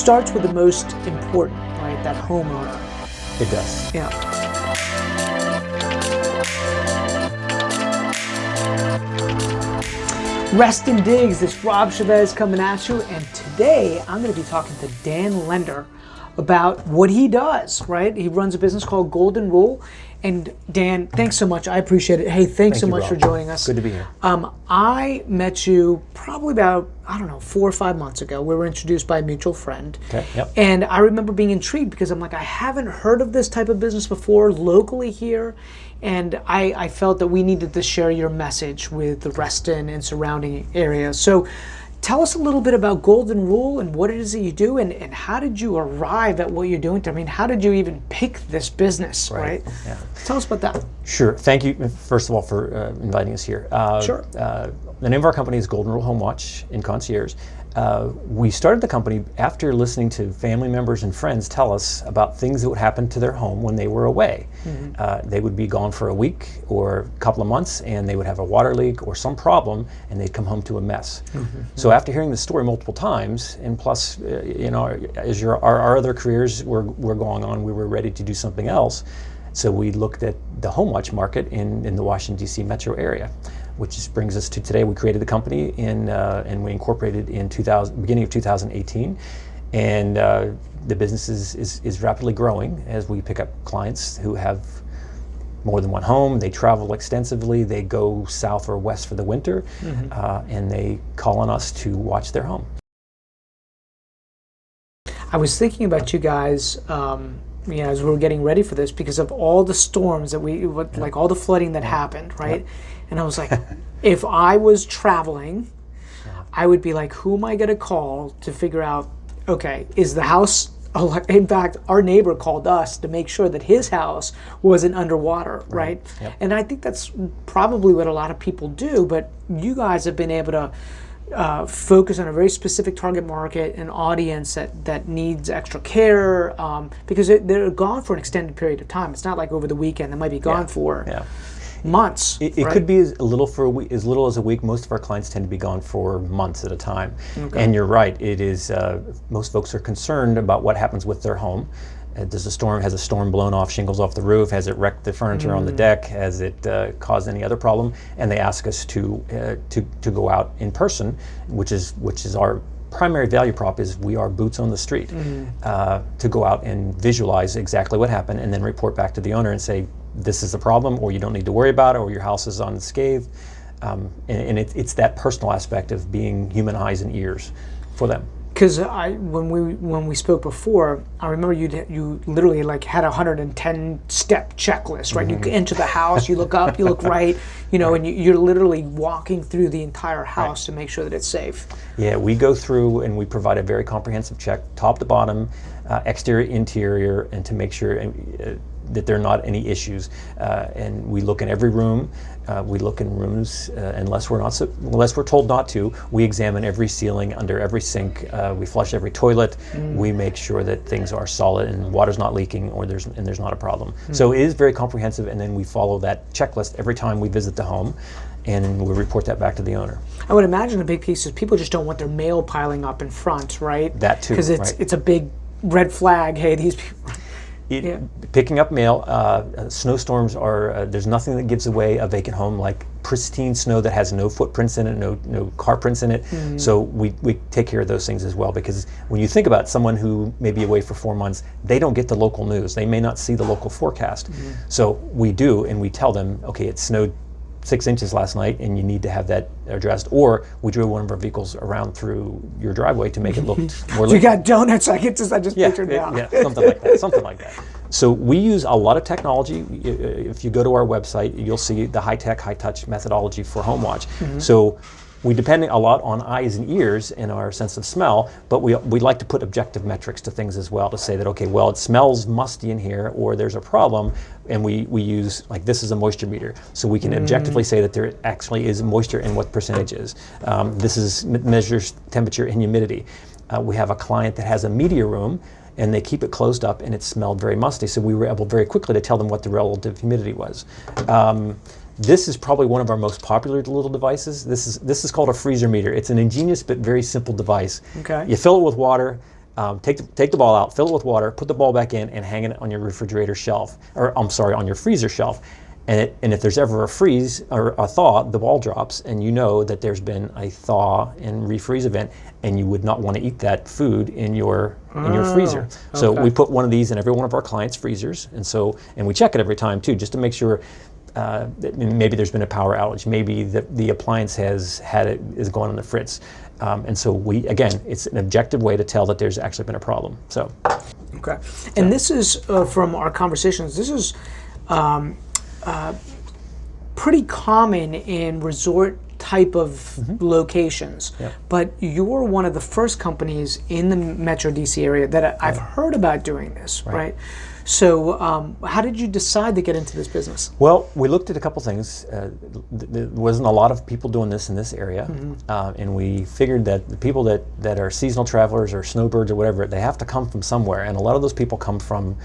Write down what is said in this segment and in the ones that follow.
starts with the most important, right? That homeowner. It does. Yeah. Reston Digs, this Rob Chevez coming at you, and today I'm going to be talking to Dan Lender about what he does, right? He runs a business called Golden Rule. And Dan, thanks so much. I appreciate it. Hey, thanks so much Rob. for joining us. Good to be here. I met you probably about, 4 or 5 months ago. We were introduced by a mutual friend. Okay, yep. And I remember being intrigued because I'm like, I haven't heard of this type of business before locally here. And I felt that we needed to share your message with the Reston and surrounding areas. So tell us a little bit about Golden Rule and what it is that you do, and how did you arrive at what you're doing? I mean, how did you even pick this business, right? Yeah. Tell us about that. Sure. Thank you, first of all, for inviting us here. Sure. The name of our company is Golden Rule Home Watch Concierge. We started the company after listening to family members and friends tell us about things that would happen to their home when they were away. Mm-hmm. They would be gone for a week or a couple of months, and they would have a water leak or some problem, and they'd come home to a mess. Mm-hmm. So after hearing the story multiple times, and plus, as our other careers were going on, we were ready to do something else. So we looked at the home watch market in the Washington, D.C. metro area, which brings us to today. We created the company and we incorporated in beginning of 2018. And the business is rapidly growing as we pick up clients who have more than one home. They travel extensively. They go south or west for the winter, mm-hmm. And they call on us to watch their home. I was thinking about you guys as we were getting ready for this because of all the storms that like all the flooding that happened, right? Yep. And I was like, if I was traveling, I would be like, who am I going to call to figure out, okay, is the house, in fact, our neighbor called us to make sure that his house wasn't underwater, right? Yep. And I think that's probably what a lot of people do, but you guys have been able to focus on a very specific target market, an audience that needs extra care, because they're gone for an extended period of time. It's not like over the weekend. They might be gone for months. It right? could be as little as a week. Most of our clients tend to be gone for months at a time. Okay. And you're right. It is. Most folks are concerned about what happens with their home. Has a storm blown off shingles off the roof? Has it wrecked the furniture on the deck? Has it caused any other problem? And they ask us to go out in person, which is our primary value prop. Is we are boots on the street, to go out and visualize exactly what happened, and then report back to the owner and say, this is the problem, or you don't need to worry about it, or your house is unscathed. And it's that personal aspect of being human eyes and ears for them. Because when we spoke before, I remember you literally like had a 110-step checklist, right? Mm-hmm. You enter the house, you look up, you look right, and you're literally walking through the entire house to make sure that it's safe. Yeah, we go through and we provide a very comprehensive check, top to bottom, exterior, interior, and to make sure that there are not any issues. And we look in every room. We look in rooms unless we're told not to. We examine every ceiling, under every sink. We flush every toilet. We make sure that things are solid and water's not leaking, or there's not a problem. So it is very comprehensive, and then we follow that checklist every time we visit the home, and we report that back to the owner. I would imagine a big piece is people just don't want their mail piling up in front, right? That too, because it's a big red flag. Hey, these people. Picking up mail, snowstorms are, there's nothing that gives away a vacant home like pristine snow that has no footprints in it, no car prints in it. Mm-hmm. So we take care of those things as well, because when you think about someone who may be away for 4 months, they don't get the local news. They may not see the local forecast. Mm-hmm. So we do, and we tell them, okay, it snowed 6 inches last night and you need to have that addressed, or we drove one of our vehicles around through your driveway to make it look more You got donuts, I just pictured now. Yeah, something like that. So we use a lot of technology. If you go to our website, you'll see the high-tech, high-touch methodology for home watch. Mm-hmm. So we depend a lot on eyes and ears and our sense of smell, but we like to put objective metrics to things as well, to say that, okay, well, it smells musty in here, or there's a problem, and we use, like, this is a moisture meter. So we can objectively say that there actually is moisture and what percentage is. This measures temperature and humidity. We have a client that has a media room, and they keep it closed up, and it smelled very musty. So we were able very quickly to tell them what the relative humidity was. This is probably one of our most popular little devices. This is called a freezer meter. It's an ingenious but very simple device. Okay. You fill it with water. take the ball out, fill it with water, put the ball back in, and hang it on your refrigerator shelf, or I'm sorry, on your freezer shelf. And if there's ever a freeze or a thaw, the ball drops, and you know that there's been a thaw and refreeze event, and you would not want to eat that food in your freezer. So we put one of these in every one of our clients' freezers, and we check it every time too, just to make sure that maybe there's been a power outage, maybe the appliance is going on the fritz, and so it's an objective way to tell that there's actually been a problem. So, okay, and this is from our conversations. This is. Pretty common in resort type of locations, but you're one of the first companies in the Metro DC area that I've heard about doing this, right? So how did you decide to get into this business? Well, we looked at a couple things. There wasn't a lot of people doing this in this area, and we figured that the people that are seasonal travelers or snowbirds or whatever, they have to come from somewhere, and a lot of those people come from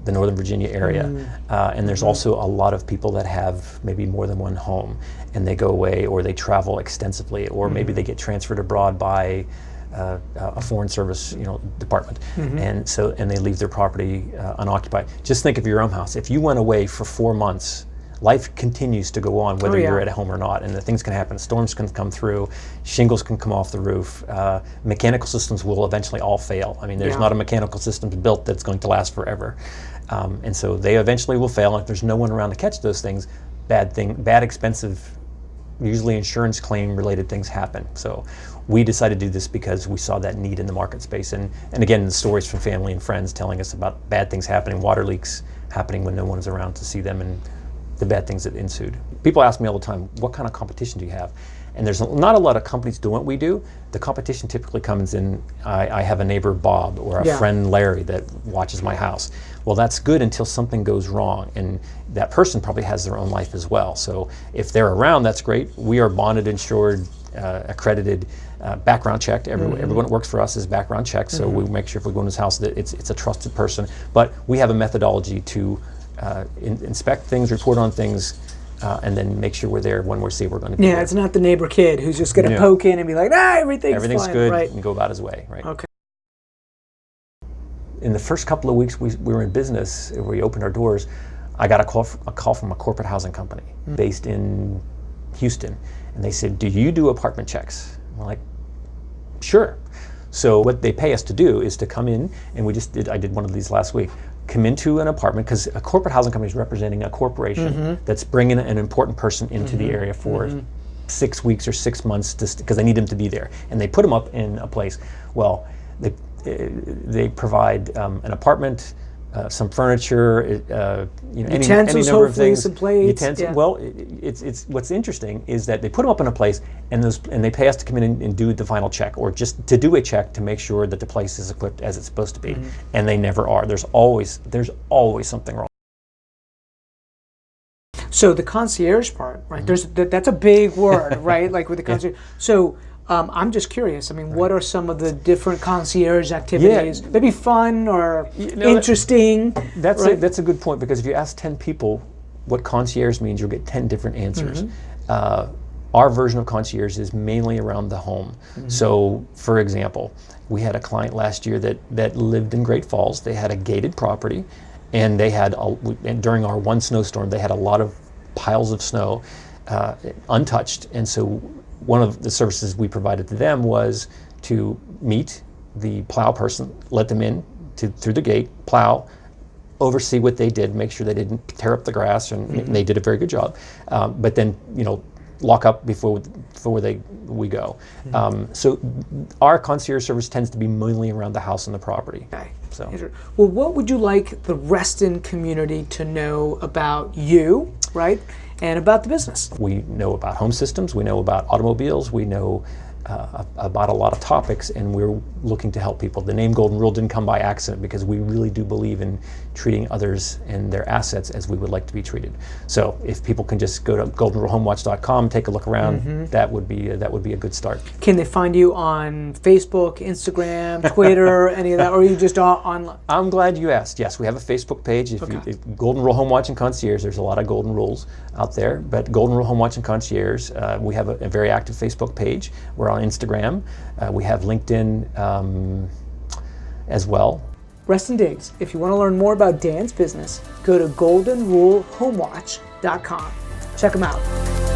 the Northern Virginia area, and there's also a lot of people that have maybe more than one home, and they go away or they travel extensively, or maybe they get transferred abroad by a foreign service, department, and they leave their property unoccupied. Just think of your own house. If you went away for 4 months, life continues to go on whether you're at home or not, and the things can happen. Storms can come through, shingles can come off the roof, mechanical systems will eventually all fail. I mean, there's not a mechanical system built that's going to last forever, and so they eventually will fail. And if there's no one around to catch those things, bad expensive, usually insurance claim related things happen. So we decided to do this because we saw that need in the market space, and again, the stories from family and friends telling us about bad things happening, water leaks happening when no one's around to see them, and the bad things that ensued. People ask me all the time, what kind of competition do you have? And there's not a lot of companies doing what we do. The competition typically comes in, I have a neighbor Bob or a friend Larry that watches my house. Well, that's good until something goes wrong, and that person probably has their own life as well. So if they're around, that's great. We are bonded, insured, accredited, background checked. Everyone that works for us is background checked, so we make sure if we go in his house that it's a trusted person. But we have a methodology to inspect things, report on things, and then make sure we're there when we say we're going to be there. It's not the neighbor kid who's just going to poke in and be like, everything's fine, good, right? and go about his way, right? Okay. In the first couple of weeks we were in business, we opened our doors, I got a call from a corporate housing company based in Houston, and they said, do you do apartment checks? We're like, sure. So what they pay us to do is to come in, and I did one of these last week, come into an apartment, because a corporate housing company is representing a corporation that's bringing an important person into the area for 6 weeks or 6 months because they need them to be there, and they put them up in a place. Well, they provide an apartment, some furniture, utensils, any number of things. Some plates. Well, it's what's interesting is that they put them up in a place, and they pay us to come in and do the final check, or just to do a check to make sure that the place is equipped as it's supposed to be, and they never are. There's always something wrong. So the concierge part, right? That's a big word, right? Like with the concierge. So. I'm just curious. I mean, what are some of the different concierge activities? Maybe fun or interesting. That's a good point, because if you ask 10 people what concierge means, you'll get 10 different answers. Our version of concierge is mainly around the home. So, for example, we had a client last year that lived in Great Falls. They had a gated property, and they had during our one snowstorm, they had a lot of piles of snow untouched, and so one of the services we provided to them was to meet the plow person, let them in through the gate, plow, oversee what they did, make sure they didn't tear up the grass, and they did a very good job. But then, lock up before we go. So our concierge service tends to be mainly around the house and the property. Okay. So, well, what would you like the Reston community to know about you, right? And about the business? We know about home systems, we know about automobiles, we know about a lot of topics, and we're looking to help people. The name Golden Rule didn't come by accident, because we really do believe in treating others and their assets as we would like to be treated. So if people can just go to goldenrulehomewatch.com, take a look around, that would be a good start. Can they find you on Facebook, Instagram, Twitter, any of that, or are you just online? I'm glad you asked. Yes, we have a Facebook page. If Golden Rule Home Watch and Concierge, there's a lot of golden rules out there, but Golden Rule Home Watch and Concierge, we have a very active Facebook page. We're on Instagram. We have LinkedIn, as well. Reston Diggs, if you want to learn more about Dan's business, go to goldenrulehomewatch.com. Check them out.